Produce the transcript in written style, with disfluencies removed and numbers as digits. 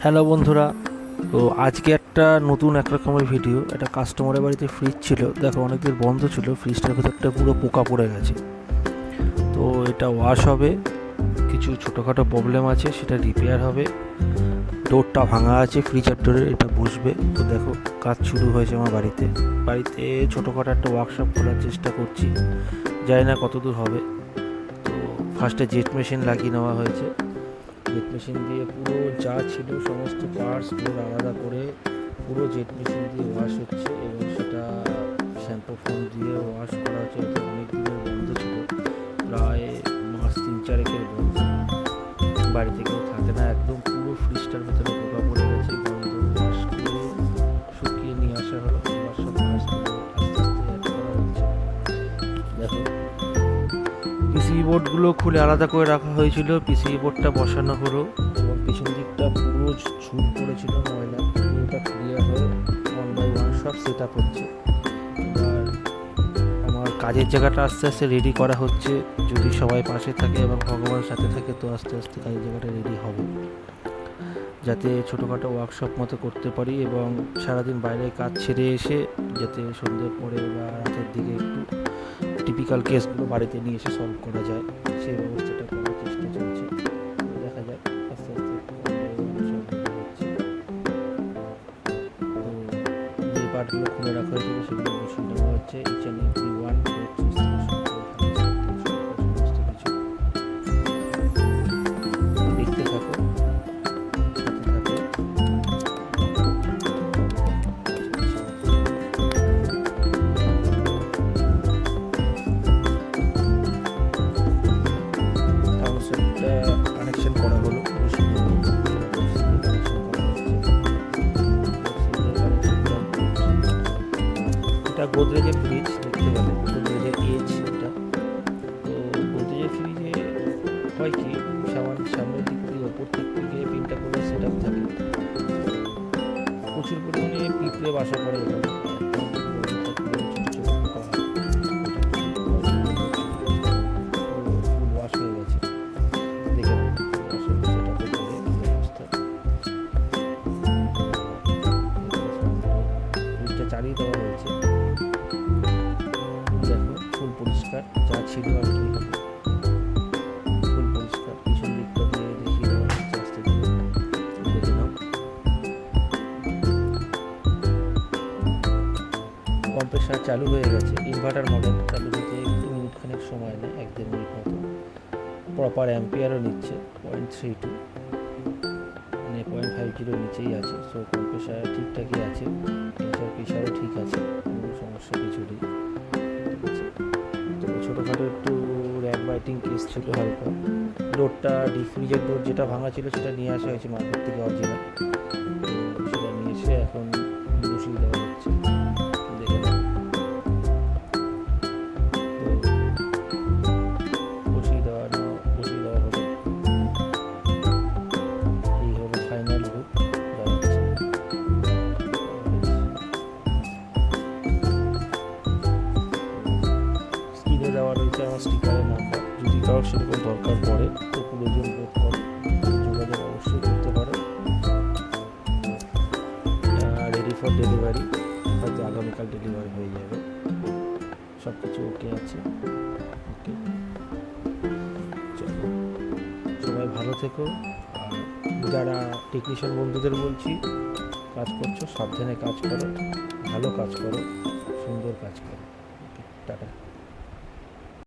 Hello বন্ধুরা, তো আজকে একটা নতুন এক রকমের ভিডিও। একটা কাস্টমারের বাড়িতে ফ্রিজ ছিল, দেখো অনেকদিন বন্ধ ছিল, ফ্রিজটার ভেতরটা পুরো পোকা পড়ে গেছে। তো এটা ওয়াশ হবে, কিছু ছোটোখাটো প্রবলেম আছে, সেটা রিপেয়ার হবে। ডোরটা ভাঙা আছে, ফ্রিজার ডোরের, এটা বসবে। তো দেখো কাজ শুরু হয়েছে আমার বাড়িতে। ছোটোখাটো একটা ওয়ার্কশপ করার চেষ্টা করছি, জানি না কত দূর হবে। তো ফার্স্টে জেট মেশিন লাগিয়ে নেওয়া হয়েছে। জেট মেশিন দিয়ে পুরো যা ছিল সমস্ত পার্টসগুলো আলাদা করে পুরো জেট মেশিন দিয়ে ওয়াশ হচ্ছে, এবং সেটা শ্যাম্পু ফোম দিয়ে ওয়াশ করা হচ্ছে। এটা অনেক দিনের বন্ধ ছিল, প্রায় মাস 3-4 বন্ধ। বাড়িতে কেউ থাকে না, একদম পুরো ফ্রিজটার ভেতরে পোকা পড়ে গেছে। বন্ধ ওয়াশ করে শুকিয়ে নিয়ে আসা হলো, এবার সব পার্টসগুলো আস্তে আস্তে অ্যাড করা হচ্ছে। দেখো পিসিবি বোর্ডগুলো খুলে আলাদা করে রাখা হয়েছিল, পিসিবি বোর্ডটা বসানো হলো, এবং পিছন দিকটা পুরো ঝুল পড়েছিল ময়লা, পুরোটা ক্লিয়ার হয়ে 1 by 1 সব সেট আপ হচ্ছে। এবার আমার কাজের জায়গাটা আস্তে আস্তে রেডি করা হচ্ছে। যদি সবাই পাশে থাকে এবং ভগবানের সাথে থাকে, তো আস্তে আস্তে কাজের জায়গাটা রেডি হবে, যাতে ছোটোখাটো ওয়ার্কশপ মতো করতে পারি, এবং সারাদিন বাইরে কাজ ছেড়ে এসে যাতে সন্ধ্যের পরে বা রাতের দিকে একটু টিপিক্যাল কেসগুলো বাড়িতে নিয়ে এসে সলভ করা যায়, সেই ব্যবস্থাটা করার চেষ্টা চলছে। দেখা যাক আস্তে আস্তে হচ্ছে। তো যে পার্টগুলো খুলে রাখা হয়েছিল সেগুলো বসিয়ে দেওয়া হচ্ছে। ইচ অ্যান্ড এভরি ওয়ান সমস্ত কিছু দেখতে থাকো, সাথে থাকো। কানেকশন করা হলো, এটা গোদরেজের ফ্রিজ, দেখতে পাবেন গোদরেজের এজ এটা। তো গোদরেজের ফ্রিজে হয় কি, সামনের দিক থেকে ওপর দিক থেকে পিনটা করে সেট আপ থাকে, প্রচুর পরিমাণে পিঁপড়ে বাসা করে এখানে। ফুল ওয়াশ হয়ে গেছে, দেখে ফ্রিজটা চালিয়ে দেওয়া হয়েছে। দেখো ফুল পরিষ্কার, যা ছিল আর কি হবে, ফুল পরিষ্কার। পিছন দিকটা দিয়ে দেখিয়ে দেওয়া হচ্ছে, আস্তে ধীরে দেখে নাও। কম্প্রেসার চালু হয়ে গেছে, ইনভার্টার মডেল, চালু হতে একটু মিনিটখানেক সময় নেয়, 1-1.5 মিনিট মতো। প্রপার অ্যাম্পিয়ারও নিচ্ছে 0.32, মানে 0.50 নিচেই আছে। সো কম্প্রেসার ঠিকঠাকই আছে, প্রেশারও ঠিক আছে, কোনো সমস্যা কিছু নেই। ঠিক আছে, তো ছোটোখাটো একটু র্যাক বাইটিং কেস ছিল হালকা। ডোরটা ডিফ্রিজের ডোর যেটা ভাঙা ছিল সেটা নিয়ে আসা হয়েছে মার্কেট থেকে অরিজিনাল, তো সেটা নিয়ে এসে এখন বসিয়ে দেওয়া হচ্ছে। দেখে নাও, বসিয়ে দেওয়া হলো। এই হলো ফাইনাল লুক। স্ক্রিনে দেওয়া রয়েছে আমার স্টিকারের নাম্বার, যদি কারোর সেরকম দরকার পড়ে তো প্রয়োজন বোধ করে যোগাযোগ অবশ্যই করতে পারে। রেডি ফর ডেলিভারি, হয়তো আগামীকাল ডেলিভারি হয়ে যাবে। সব কিছু ওকে আছে। ওকে, চলো সবাই ভালো থেকো। আর যারা টেকনিশিয়ান বন্ধুদের বলছি, কাজ করছো সাবধানে কাজ করো, ভালো কাজ করো, সুন্দর কাজ করো। ওকে, টাটা।